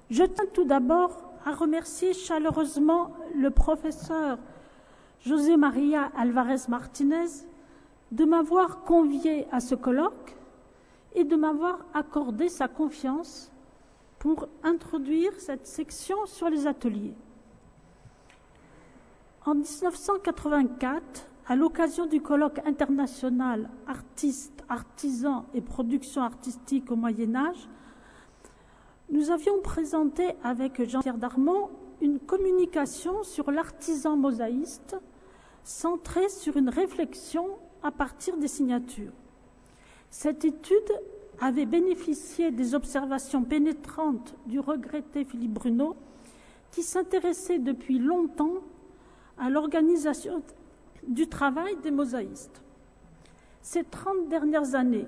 Je tiens tout d'abord à remercier chaleureusement le professeur José María Alvarez Martínez de m'avoir convié à ce colloque et de m'avoir accordé sa confiance pour introduire cette section sur les ateliers. En 1984, à l'occasion du colloque international Artistes, artisans et production artistique au Moyen-Âge, nous avions présenté avec Jean-Pierre Darmon une communication sur l'artisan mosaïste centrée sur une réflexion à partir des signatures. Cette étude avait bénéficié des observations pénétrantes du regretté Philippe Bruneau, qui s'intéressait depuis longtemps à l'organisation du travail des mosaïstes. Ces 30 dernières années,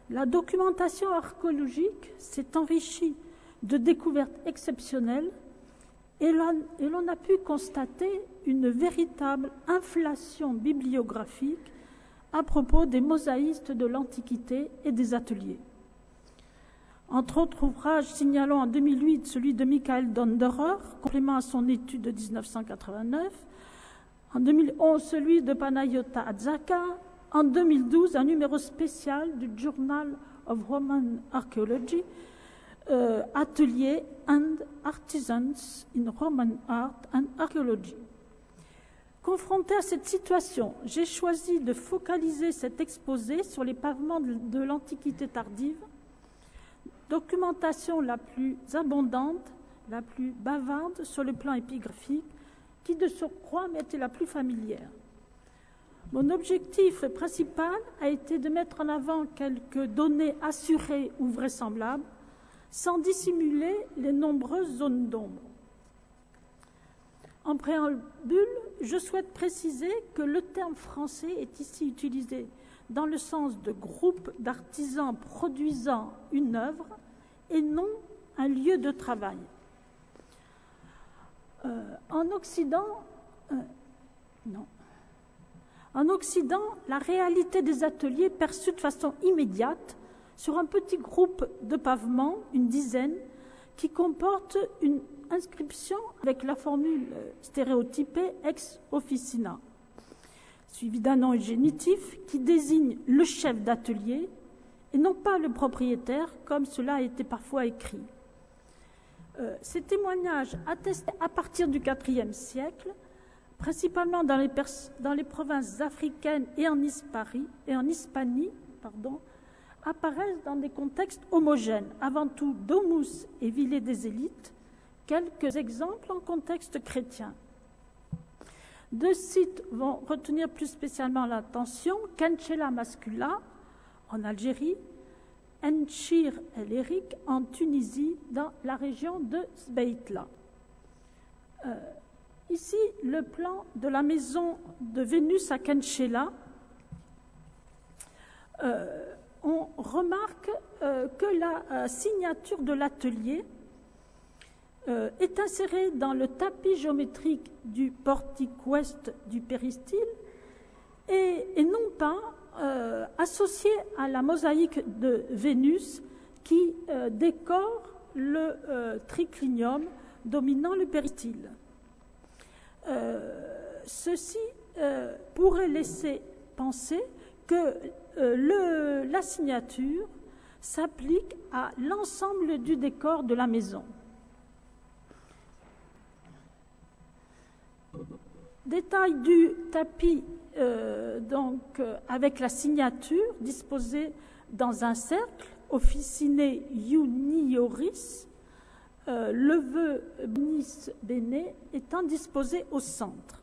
la documentation archéologique s'est enrichie de découvertes exceptionnelles et l'on a pu constater une véritable inflation bibliographique à propos des mosaïstes de l'Antiquité et des ateliers. Entre autres ouvrages, signalons en 2008 celui de Michael Donderer, complément à son étude de 1989, en 2011 celui de Panayota Atzaka, en 2012 un numéro spécial du Journal of Roman Archaeology, Ateliers and Artisans in Roman Art and Archaeology. Confronté à cette situation, j'ai choisi de focaliser cet exposé sur les pavements de l'Antiquité tardive, documentation la plus abondante, la plus bavarde sur le plan épigraphique, qui de surcroît m'était la plus familière. Mon objectif principal a été de mettre en avant quelques données assurées ou vraisemblables, sans dissimuler les nombreuses zones d'ombre. En préambule, je souhaite préciser que le terme français est ici utilisé dans le sens de groupe d'artisans produisant une œuvre et non un lieu de travail. En Occident, la réalité des ateliers perçue de façon immédiate sur un petit groupe de pavements, une dizaine, qui comporte une inscription avec la formule stéréotypée ex officina, suivie d'un nom génitif qui désigne le chef d'atelier et non pas le propriétaire, comme cela a été parfois écrit. Ces témoignages attestent à partir du IVe siècle, principalement dans les provinces africaines et en Hispanie, apparaissent dans des contextes homogènes, avant tout domus et villes des élites, quelques exemples en contexte chrétien. Deux sites vont retenir plus spécialement l'attention: Kenchela Mascula en Algérie, Enchir El Erik en Tunisie, dans la région de Sbeitla. Ici, le plan de la maison de Vénus à Kenchela. On remarque que la signature de l'atelier est insérée dans le tapis géométrique du portique ouest du péristyle et non pas associée à la mosaïque de Vénus qui décore le triclinium dominant le péristyle. Ceci pourrait laisser penser que la signature s'applique à l'ensemble du décor de la maison. Détail du tapis avec la signature disposée dans un cercle, officiné Iunioris, le vœu Bonis Bene étant disposé au centre.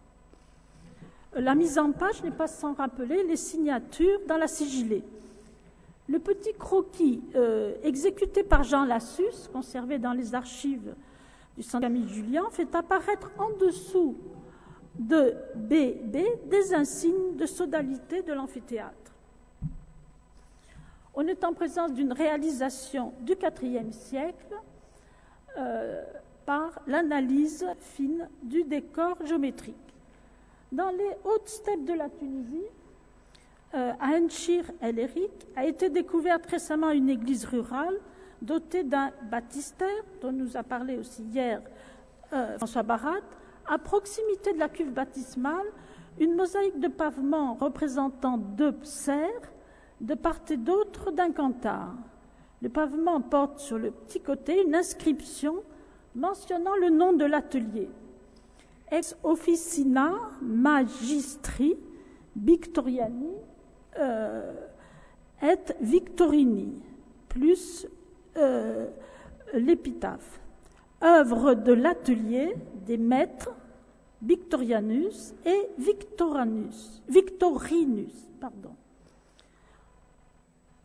La mise en page n'est pas sans rappeler les signatures dans la sigillée. Le petit croquis exécuté par Jean Lassus, conservé dans les archives du Centre Camille Julien, fait apparaître en dessous de BB des insignes de sodalité de l'amphithéâtre. On est en présence d'une réalisation du IVe siècle par l'analyse fine du décor géométrique. Dans les hautes steppes de la Tunisie, à Enchir El Eric a été découverte récemment une église rurale dotée d'un baptistère, dont nous a parlé aussi hier François Barat, à proximité de la cuve baptismale, une mosaïque de pavement représentant 2 cerfs de part et d'autre d'un cantar. Le pavement porte sur le petit côté une inscription mentionnant le nom de l'atelier. Ex officina magistri Victoriani et Victorini, plus l'épitaphe. Œuvre de l'atelier des maîtres Victorianus et Victorinus.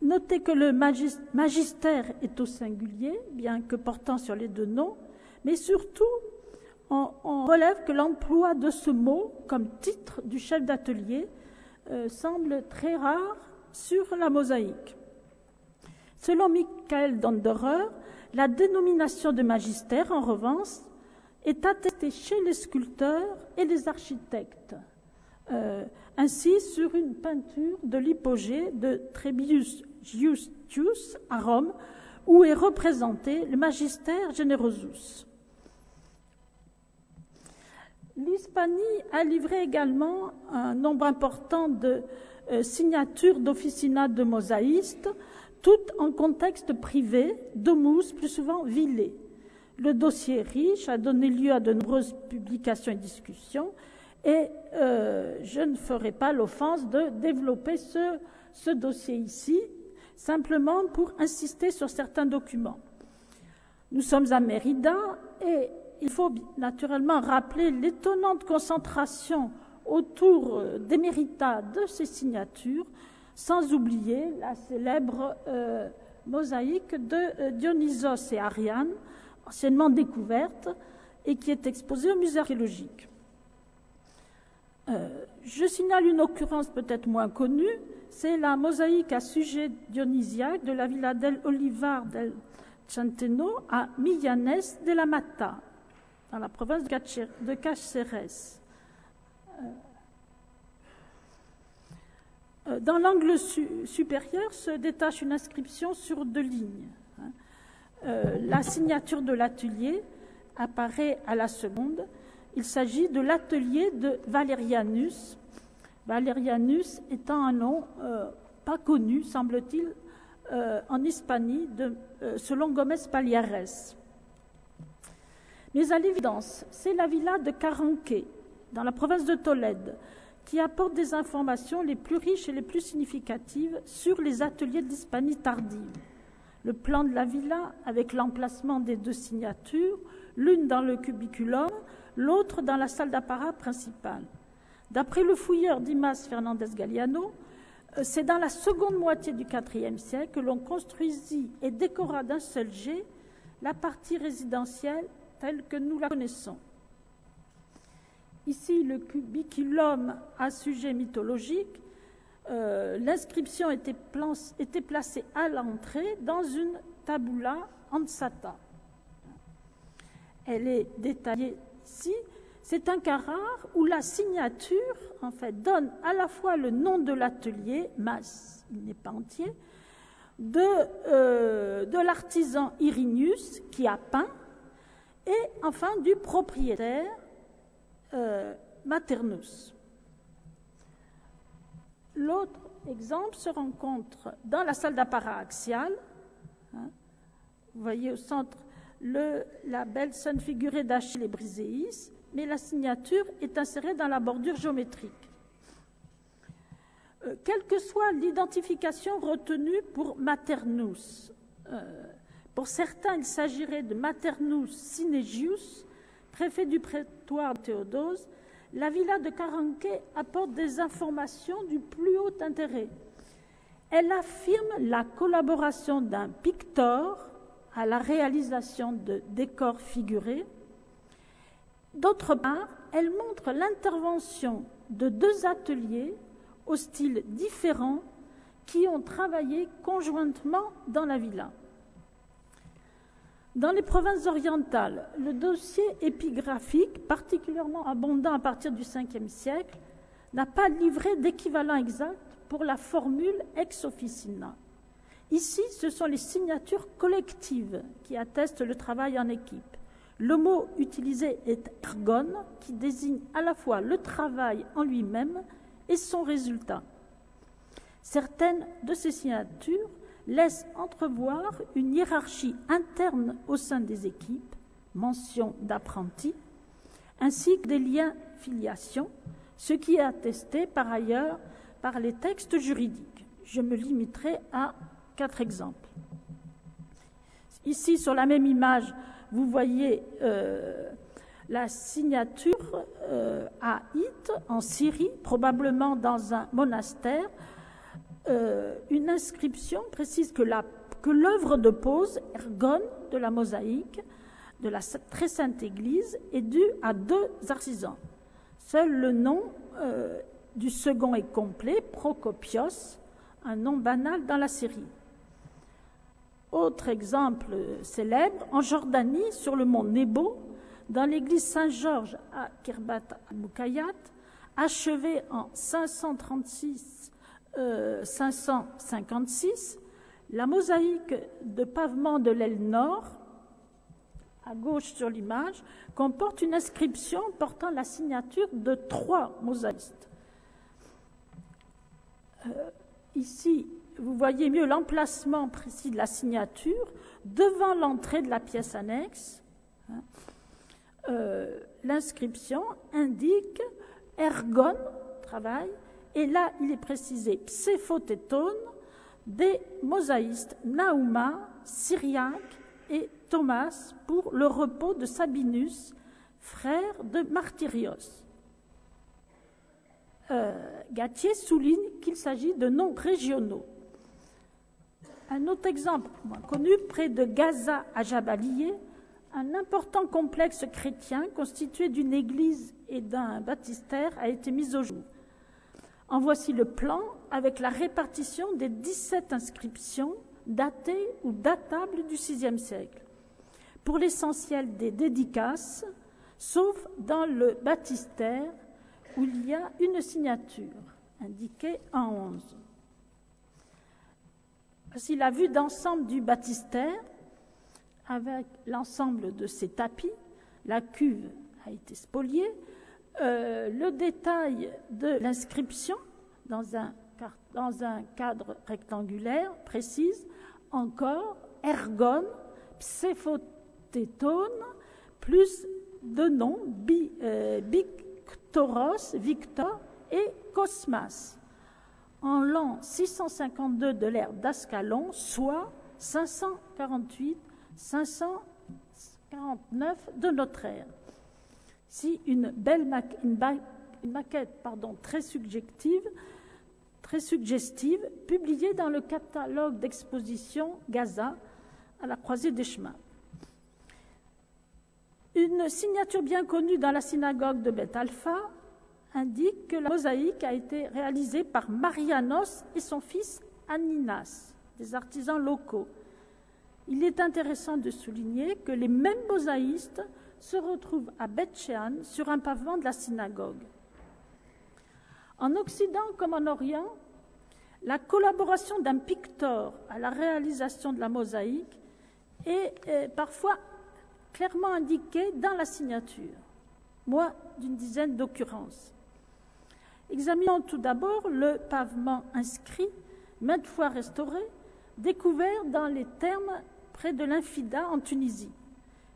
Notez que le magistère est au singulier, bien que portant sur les 2 noms, mais surtout, on relève que l'emploi de ce mot comme titre du chef d'atelier semble très rare sur la mosaïque. Selon Michael Donderer, la dénomination de magistère, en revanche, est attestée chez les sculpteurs et les architectes. Ainsi, sur une peinture de l'hypogée de Trebius Justus à Rome, où est représenté le Magister Generosus. L'Hispanie a livré également un nombre important de signatures d'officinat de mosaïstes, toutes en contexte privé, domus, plus souvent vilé. Le dossier riche a donné lieu à de nombreuses publications et discussions, et je ne ferai pas l'offense de développer ce dossier ici, simplement pour insister sur certains documents. Nous sommes à Mérida et il faut naturellement rappeler l'étonnante concentration autour d'Émérita de ces signatures, sans oublier la célèbre mosaïque de Dionysos et Ariane, anciennement découverte et qui est exposée au musée archéologique. Je signale une occurrence peut-être moins connue, c'est la mosaïque à sujet dionysiaque de la Villa del Olivar del Centeno à Millanes de la Mata, dans la province de Cáceres. Dans l'angle supérieur se détache une inscription sur 2 lignes. La signature de l'atelier apparaît à la seconde. Il s'agit de l'atelier de Valerianus. Valerianus étant un nom pas connu, semble-t-il, en Hispanie, selon Gómez Palhares. Mais à l'évidence, c'est la villa de Caranque, dans la province de Tolède, qui apporte des informations les plus riches et les plus significatives sur les ateliers de l'Hispanie tardive. Le plan de la villa, avec l'emplacement des 2 signatures, l'une dans le cubiculum, l'autre dans la salle d'apparat principale. D'après le fouilleur Dimas Fernandez Galiano, c'est dans la seconde moitié du IVe siècle que l'on construisit et décora d'un seul jet la partie résidentielle telle que nous la connaissons. Ici, le cubiculum à sujet mythologique, l'inscription était placée à l'entrée dans une tabula ansata. Elle est détaillée ici. C'est un cas rare où la signature, en fait, donne à la fois le nom de l'atelier, mas, il n'est pas entier, de l'artisan Irinius qui a peint, et enfin du propriétaire Maternus. L'autre exemple se rencontre dans la salle d'apparat axiale. Vous voyez au centre la belle scène figurée d'Achille et Briséis, mais la signature est insérée dans la bordure géométrique. Quelle que soit l'identification retenue pour Maternus, pour certains, il s'agirait de Maternus Cynegius, préfet du prétoire de Théodose. La villa de Caranque apporte des informations du plus haut intérêt. Elle affirme la collaboration d'un pictor à la réalisation de décors figurés. D'autre part, elle montre l'intervention de 2 ateliers au style différent qui ont travaillé conjointement dans la villa. Dans les provinces orientales, le dossier épigraphique, particulièrement abondant à partir du Ve siècle, n'a pas livré d'équivalent exact pour la formule ex officina. Ici, ce sont les signatures collectives qui attestent le travail en équipe. Le mot utilisé est ergon, qui désigne à la fois le travail en lui-même et son résultat. Certaines de ces signatures laissent entrevoir une hiérarchie interne au sein des équipes, mention d'apprentis, ainsi que des liens filiation, ce qui est attesté par ailleurs par les textes juridiques. Je me limiterai à 4 exemples. Ici, sur la même image, vous voyez la signature à It, en Syrie, probablement dans un monastère. Une inscription précise que l'œuvre de pose, ergon, de la mosaïque, de la très sainte Église, est due à 2 artisans. Seul le nom du second est complet, Procopios, un nom banal dans la Syrie. Autre exemple célèbre, en Jordanie, sur le mont Nebo, dans l'église Saint-Georges à Kirbat al-Mukayat, achevée en 556, la mosaïque de pavement de l'aile nord, à gauche sur l'image, comporte une inscription portant la signature de 3 mosaïstes. Ici, vous voyez mieux l'emplacement précis de la signature devant l'entrée de la pièce annexe. L'inscription indique ergon, travail, et là il est précisé pséphotétone des mosaïstes Naouma, Syriaque et Thomas pour le repos de Sabinus, frère de Martyrios. Gattier souligne qu'il s'agit de noms régionaux. Un autre exemple moins connu, près de Gaza à Jabalieh, un important complexe chrétien constitué d'une église et d'un baptistère a été mis au jour. En voici le plan avec la répartition des 17 inscriptions datées ou datables du VIe siècle. Pour l'essentiel des dédicaces, sauf dans le baptistère où il y a une signature indiquée en 11. Voici la vue d'ensemble du baptistère avec l'ensemble de ses tapis. La cuve a été spoliée. Le détail de l'inscription dans un cadre rectangulaire précise encore ergon, pséphotétone, plus de noms Victoros, Victor et Cosmas, en l'an 652 de l'ère d'Ascalon, soit 548-549 de notre ère. Si une belle maquette très suggestive, publiée dans le catalogue d'exposition Gaza à la croisée des chemins. Une signature bien connue dans la synagogue de Beth Alpha indique que la mosaïque a été réalisée par Marianos et son fils Aninas, des artisans locaux. Il est intéressant de souligner que les mêmes mosaïstes se retrouvent à Beth Shean sur un pavement de la synagogue. En Occident comme en Orient, la collaboration d'un pictor à la réalisation de la mosaïque est parfois clairement indiquée dans la signature, moins d'une dizaine d'occurrences. Examinons tout d'abord le pavement inscrit, maintes fois restauré, découvert dans les Thermes près de l'Infida en Tunisie.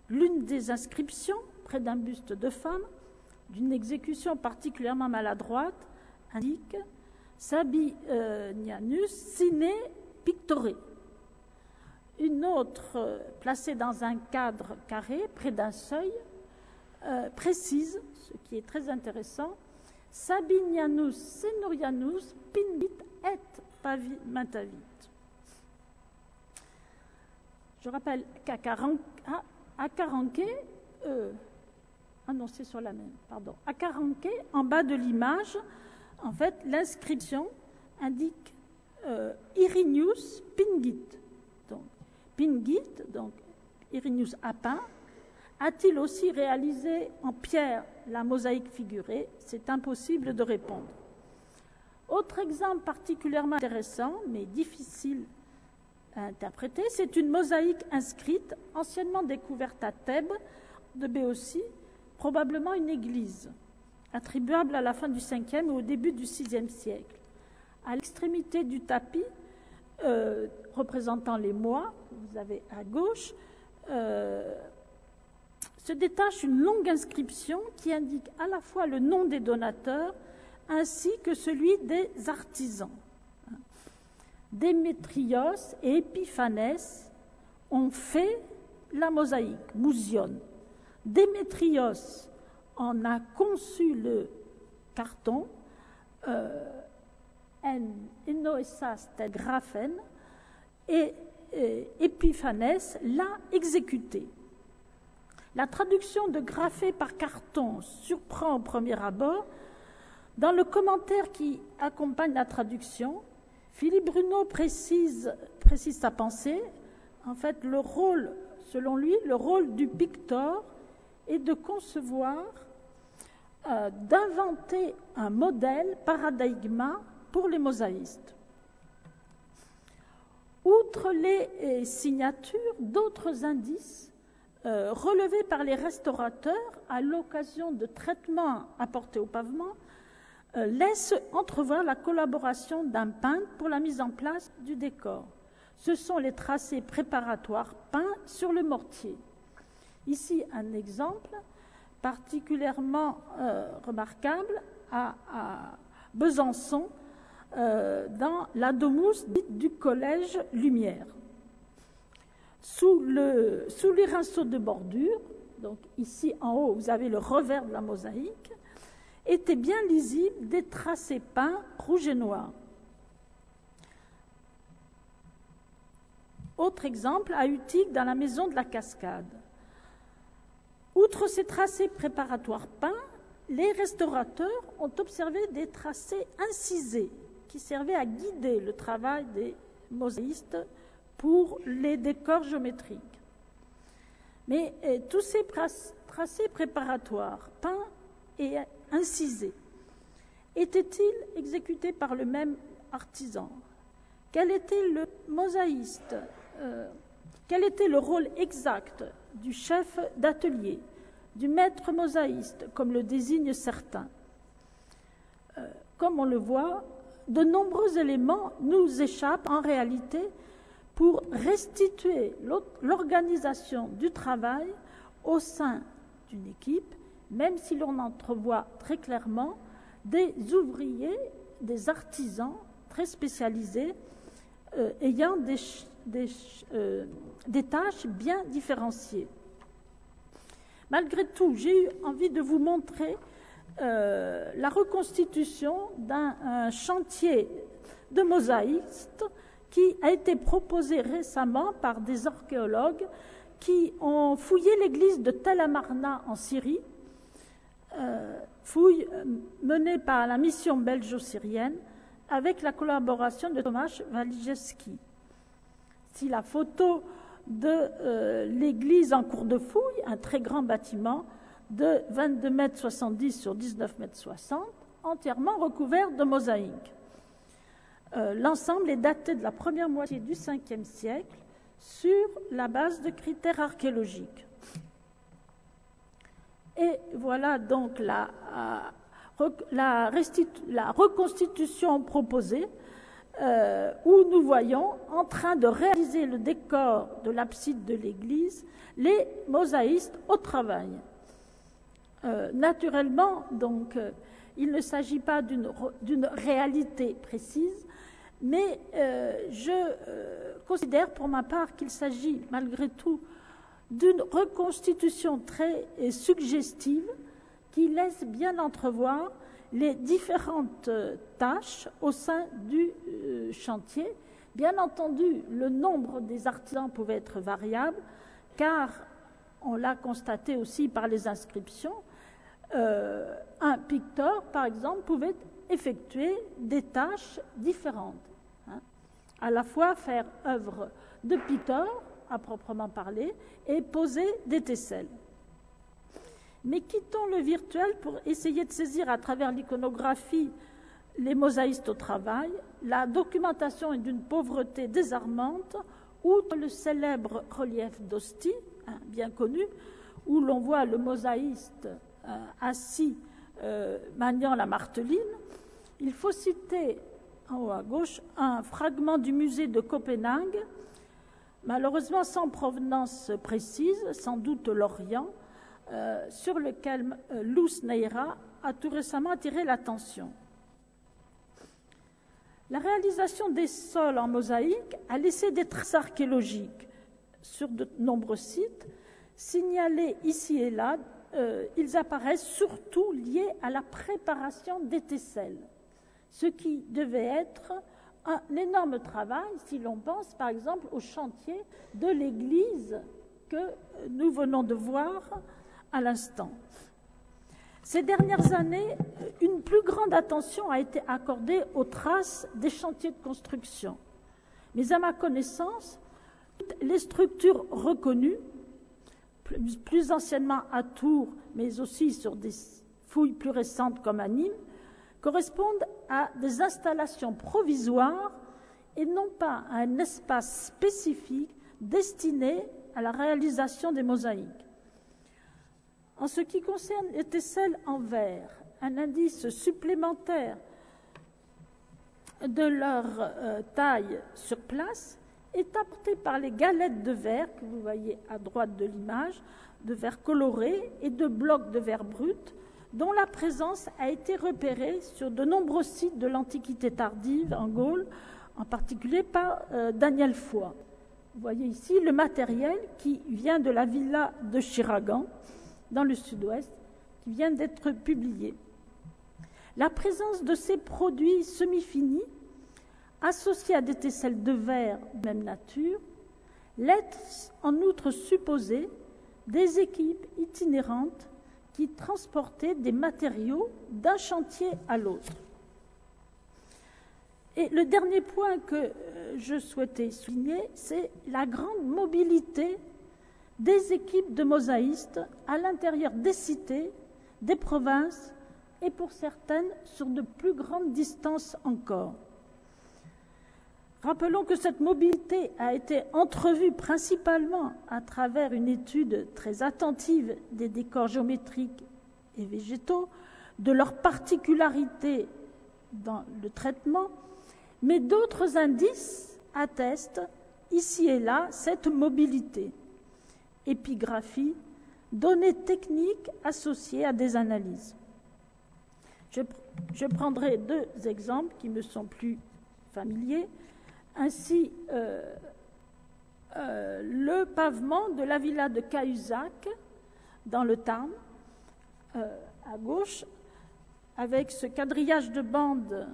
L'une des inscriptions, près d'un buste de femme, d'une exécution particulièrement maladroite, indique Sabinianus sine pictore. Une autre, placée dans un cadre carré, près d'un seuil, précise, ce qui est très intéressant, Sabinianus senorianus pindit et pavimantavit. Je rappelle qu'à Caranquet, c'est sur la même, pardon. À Caranquet, en bas de l'image, en fait, l'inscription indique Irinius Pingit. Donc, Pingit, donc Irinius a peint. A-t-il aussi réalisé en pierre la mosaïque figurée? C'est impossible de répondre. Autre exemple particulièrement intéressant, mais difficile à interpréter, c'est une mosaïque inscrite, anciennement découverte à Thèbes, de Béotie, probablement une église, attribuable à la fin du 5e et au début du 6e siècle. À l'extrémité du tapis, représentant les mois, vous avez à gauche, se détache une longue inscription qui indique à la fois le nom des donateurs ainsi que celui des artisans. Démétrios et Épiphanès ont fait la mosaïque, mousion. Démétrios en a conçu le carton, Enoessas tel graphen, et Épiphanès l'a exécuté. La traduction de graphé par carton surprend au premier abord. Dans le commentaire qui accompagne la traduction, Philippe Bruno précise sa pensée. En fait, selon lui, le rôle du pictor est de concevoir, d'inventer un modèle, paradigma pour les mosaïstes. Outre les signatures, d'autres indices relevés par les restaurateurs à l'occasion de traitements apportés au pavement laisse entrevoir la collaboration d'un peintre pour la mise en place du décor. Ce sont les tracés préparatoires peints sur le mortier. Ici, un exemple particulièrement remarquable à Besançon, dans la domus du Collège Lumière. Sous les rinceaux de bordure, donc ici en haut, vous avez le revers de la mosaïque, étaient bien lisibles des tracés peints rouge et noir. Autre exemple, à Utique, dans la maison de la Cascade. Outre ces tracés préparatoires peints, les restaurateurs ont observé des tracés incisés qui servaient à guider le travail des mosaïstes pour les décors géométriques. Mais tous ces tracés préparatoires peints et incisés étaient-ils exécutés par le même artisan? Quel était le mosaïste? Quel était le rôle exact du chef d'atelier, du maître mosaïste, comme le désignent certains? Comme on le voit, de nombreux éléments nous échappent en réalité pour restituer l'organisation du travail au sein d'une équipe, même si l'on entrevoit très clairement des ouvriers, des artisans très spécialisés, ayant des tâches bien différenciées. Malgré tout, j'ai eu envie de vous montrer la reconstitution d'un chantier de mosaïstes qui a été proposé récemment par des archéologues qui ont fouillé l'église de Tel Amarna en Syrie, fouille menée par la mission belgeo-syrienne avec la collaboration de Tomasz Walijewski. Si la photo de l'église en cours de fouille, un très grand bâtiment de 22,70 m sur 19,60 m, entièrement recouvert de mosaïques. L'ensemble est daté de la première moitié du 5e siècle sur la base de critères archéologiques. Et voilà donc la reconstitution proposée, où nous voyons, en train de réaliser le décor de l'abside de l'église, les mosaïstes au travail. Naturellement, donc, il ne s'agit pas d'une réalité précise, mais je considère pour ma part qu'il s'agit malgré tout d'une reconstitution très suggestive qui laisse bien entrevoir les différentes tâches au sein du chantier. Bien entendu, le nombre des artisans pouvait être variable, car on l'a constaté aussi par les inscriptions, un picteur, par exemple, pouvait effectuer des tâches différentes. À la fois faire œuvre de picteur, à proprement parler, et poser des tesselles. Mais quittons le virtuel pour essayer de saisir à travers l'iconographie les mosaïstes au travail, la documentation est d'une pauvreté désarmante, outre le célèbre relief d'Ostie, bien connu, où l'on voit le mosaïste assis maniant la marteline. Il faut citer, en haut à gauche, un fragment du musée de Copenhague, malheureusement sans provenance précise, sans doute l'Orient, sur lequel Loes Neira a tout récemment attiré l'attention. La réalisation des sols en mosaïque a laissé des traces archéologiques sur de nombreux sites. Signalés ici et là, ils apparaissent surtout liés à la préparation des tesselles, ce qui devait être un énorme travail si l'on pense par exemple au chantier de l'église que nous venons de voir à l'instant. Ces dernières années, une plus grande attention a été accordée aux traces des chantiers de construction. Mais à ma connaissance, les structures reconnues, plus anciennement à Tours, mais aussi sur des fouilles plus récentes comme à Nîmes, correspondent à des installations provisoires et non pas à un espace spécifique destiné à la réalisation des mosaïques. En ce qui concerne les tesselles en verre, un indice supplémentaire de leur taille sur place est apporté par les galettes de verre que vous voyez à droite de l'image, de verre coloré et de blocs de verre brut, dont la présence a été repérée sur de nombreux sites de l'Antiquité tardive en Gaule, en particulier par Daniel Foy. Vous voyez ici le matériel qui vient de la villa de Chiragan, dans le sud-ouest, qui vient d'être publié. La présence de ces produits semi-finis, associés à des tesselles de verre de même nature, laisse en outre supposer des équipes itinérantes qui transportaient des matériaux d'un chantier à l'autre. Et le dernier point que je souhaitais souligner, c'est la grande mobilité des équipes de mosaïstes à l'intérieur des cités, des provinces et pour certaines sur de plus grandes distances encore. Rappelons que cette mobilité a été entrevue principalement à travers une étude très attentive des décors géométriques et végétaux, de leurs particularités dans le traitement, mais d'autres indices attestent ici et là cette mobilité. Épigraphie, données techniques associées à des analyses. Je prendrai deux exemples qui me sont plus familiers. Ainsi, le pavement de la villa de Cahuzac, dans le Tarn, à gauche, avec ce quadrillage de bandes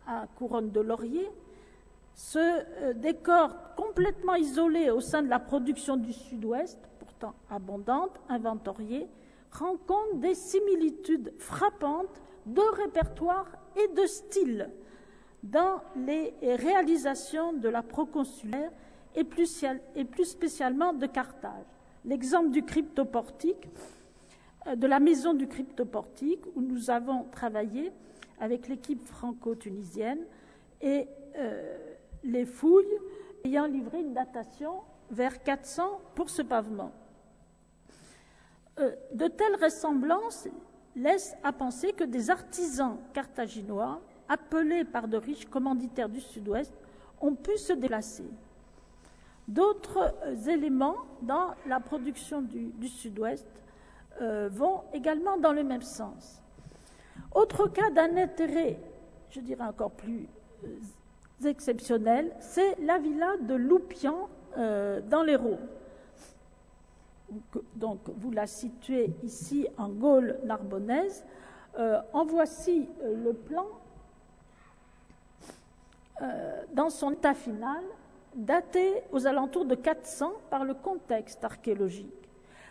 à couronne de laurier, ce décor complètement isolé au sein de la production du Sud-Ouest, pourtant abondante, inventoriée, rend compte des similitudes frappantes de répertoire et de style dans les réalisations de la proconsulaire et plus spécialement de Carthage. L'exemple du cryptoportique, de la maison du cryptoportique, où nous avons travaillé avec l'équipe franco-tunisienne et les fouilles ayant livré une datation vers 400 pour ce pavement. De telles ressemblances laissent à penser que des artisans carthaginois, appelés par de riches commanditaires du Sud-Ouest, ont pu se déplacer. D'autres éléments dans la production du Sud-Ouest vont également dans le même sens. Autre cas d'un intérêt, je dirais encore plus exceptionnel, c'est la villa de Loupian dans l'Hérault. Donc, vous la situez ici en Gaule narbonnaise. En voici le plan dans son état final, daté aux alentours de 400 par le contexte archéologique.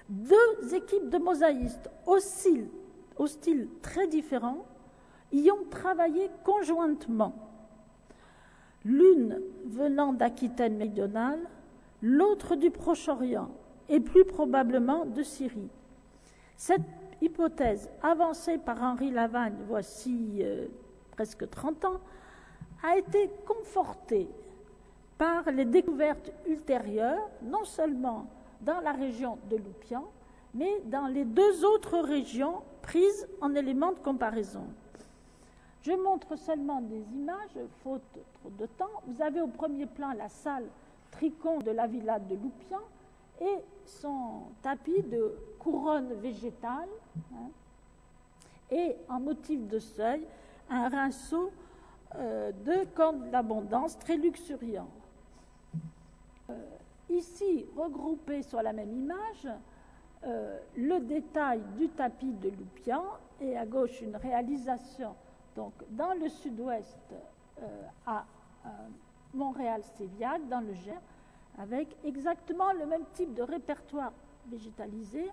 Deux équipes de mosaïstes au style très différent y ont travaillé conjointement. L'une venant d'Aquitaine méridionale, l'autre du Proche-Orient, et plus probablement de Syrie. Cette hypothèse avancée par Henri Lavagne, voici presque 30 ans, a été conforté par les découvertes ultérieures, non seulement dans la région de Loupian, mais dans les 2 autres régions prises en éléments de comparaison. Je montre seulement des images, faute trop de temps. Vous avez au premier plan la salle Tricon de la villa de Loupian et son tapis de couronne végétale, et en motif de seuil, un rinceau de cornes d'abondance très luxuriant. Ici, regroupé sur la même image, le détail du tapis de Loupian et à gauche une réalisation donc, dans le sud-ouest à Montréal-Séviac, dans le Gers, avec exactement le même type de répertoire végétalisé,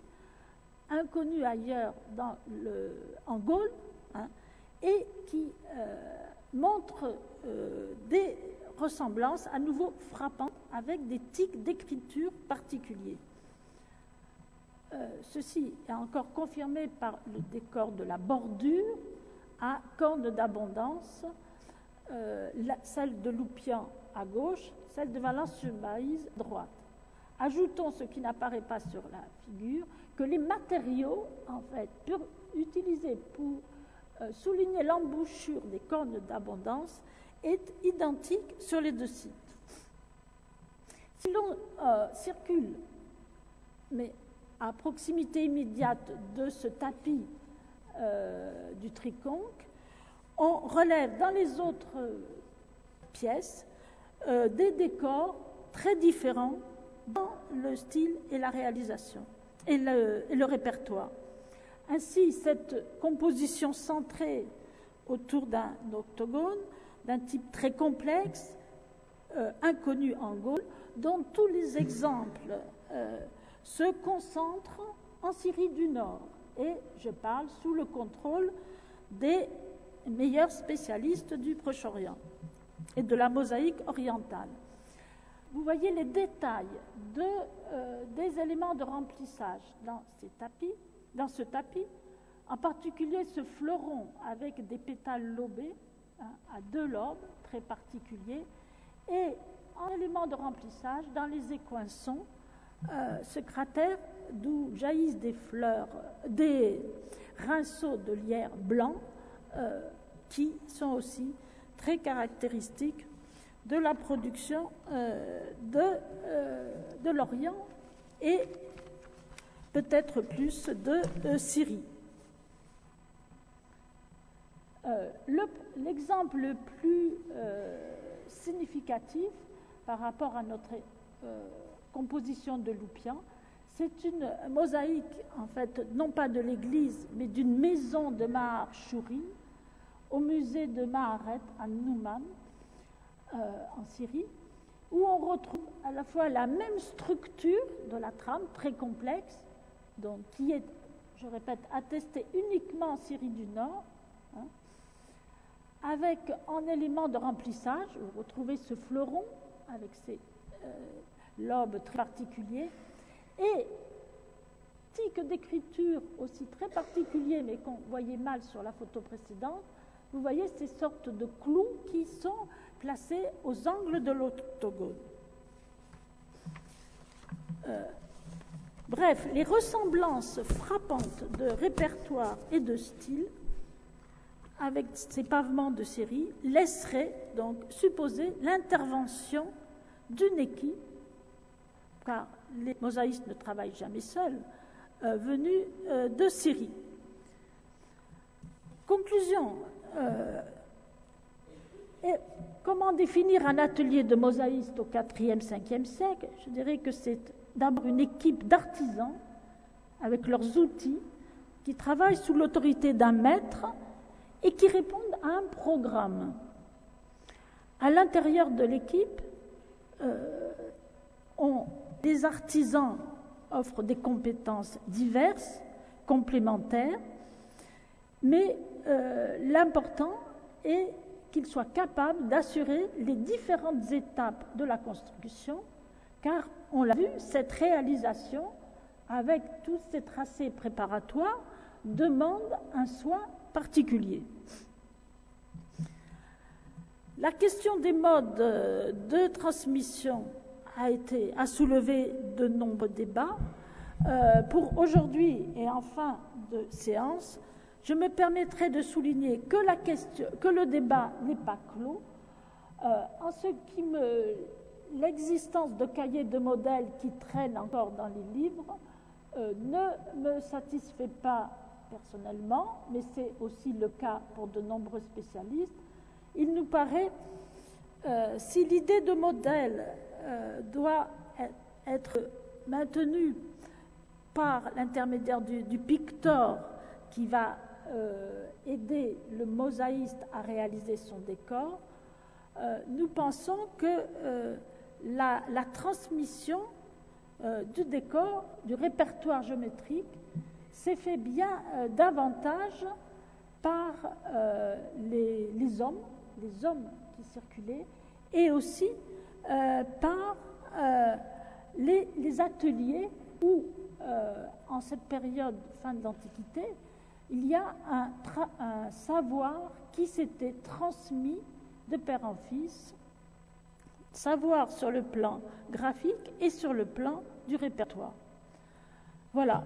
inconnu ailleurs en Gaule, et qui montre des ressemblances à nouveau frappantes avec des tics d'écriture particuliers. Ceci est encore confirmé par le décor de la bordure à cornes d'abondance, celle de Loupian à gauche, celle de Valence-sur-Baïse à droite. Ajoutons ce qui n'apparaît pas sur la figure, que les matériaux en fait utilisés pour souligner l'embouchure des cornes d'abondance est identique sur les 2 sites. Si l'on circule, mais à proximité immédiate de ce tapis du triconque, on relève dans les autres pièces des décors très différents dans le style et la réalisation et le répertoire. Ainsi, cette composition centrée autour d'un octogone, d'un type très complexe, inconnu en Gaule, dont tous les exemples se concentrent en Syrie du Nord. Et je parle sous le contrôle des meilleurs spécialistes du Proche-Orient et de la mosaïque orientale. Vous voyez les détails des éléments de remplissage dans ce tapis, en particulier ce fleuron avec des pétales lobés, à 2 lobes très particuliers, et en élément de remplissage dans les écoinçons, ce cratère d'où jaillissent des rinceaux de lierre blanc qui sont aussi très caractéristiques de la production de l'Orient et peut-être plus de Syrie. L'exemple le plus significatif par rapport à notre composition de Loupian, c'est une mosaïque, en fait, non pas de l'église, mais d'une maison de Mahar Chouri au musée de Maharet à Nouman, en Syrie, où on retrouve à la fois la même structure de la trame, très complexe, donc qui est, je répète, attestée uniquement en Syrie du Nord, avec en élément de remplissage, vous retrouvez ce fleuron avec ses lobes très particuliers, et tic d'écriture aussi très particulier, mais qu'on voyait mal sur la photo précédente. Vous voyez ces sortes de clous qui sont placés aux angles de l'octogone. Bref, les ressemblances frappantes de répertoire et de style avec ces pavements de série laisseraient donc supposer l'intervention d'une équipe, car les mosaïstes ne travaillent jamais seuls, venus de Syrie. Conclusion. Et comment définir un atelier de mosaïste au IVe, Ve siècle? Je dirais que c'est d'abord une équipe d'artisans avec leurs outils qui travaillent sous l'autorité d'un maître et qui répondent à un programme. À l'intérieur de l'équipe, les artisans offrent des compétences diverses, complémentaires, mais l'important est qu'ils soient capables d'assurer les différentes étapes de la construction, car, on l'a vu, cette réalisation, avec tous ces tracés préparatoires, demande un soin particulier. La question des modes de transmission a soulevé de nombreux débats. Pour aujourd'hui et en fin de séance, je me permettrai de souligner que le débat n'est pas clos. En ce qui l'existence de cahiers de modèles qui traînent encore dans les livres ne me satisfait pas personnellement, mais c'est aussi le cas pour de nombreux spécialistes. Il nous paraît, si l'idée de modèle doit être maintenue par l'intermédiaire du pictor qui va aider le mosaïste à réaliser son décor, nous pensons que la transmission du décor, du répertoire géométrique, s'est fait bien davantage par les hommes qui circulaient, et aussi par les ateliers où, en cette période fin de l'Antiquité, il y a un savoir qui s'était transmis de père en fils, savoir sur le plan graphique et sur le plan du répertoire. Voilà.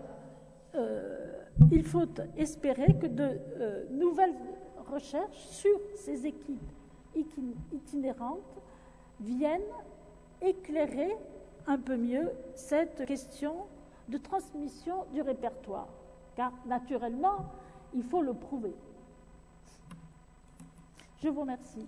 Il faut espérer que de nouvelles recherches sur ces équipes itinérantes viennent éclairer un peu mieux cette question de transmission du répertoire, car naturellement, il faut le prouver. Je vous remercie.